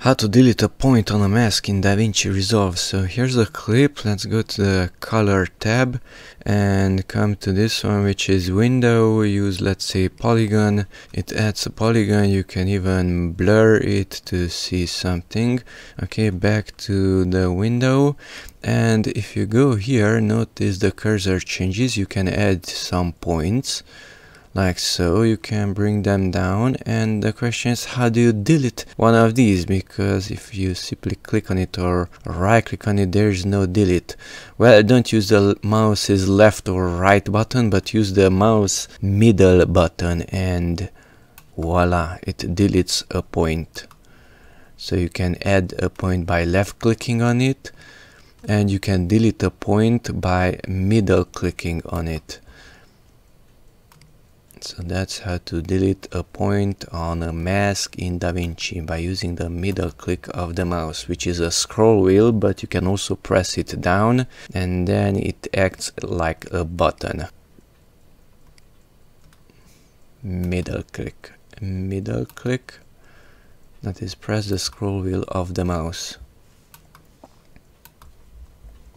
How to delete a point on a mask in Davinci Resolve. So here's the clip. Let's go to the color tab and come to this one, which is window. Use, let's say, Polygon. It adds a polygon. You can even blur it to see something. Okay, back to the window. And if you go here, notice the cursor changes. You can add some points. Like so, you can bring them down, and the question is, how do you delete one of these? Because if you simply click on it or right click on it, there is no delete. Well, don't use the mouse's left or right button, but use the mouse middle button, and voila, it deletes a point. So you can add a point by left clicking on it, and you can delete a point by middle clicking on it. So that's how to delete a point on a mask in Davinci by using the middle click of the mouse, which is a scroll wheel, but you can also press it down and then it acts like a button. Middle click, that is, press the scroll wheel of the mouse.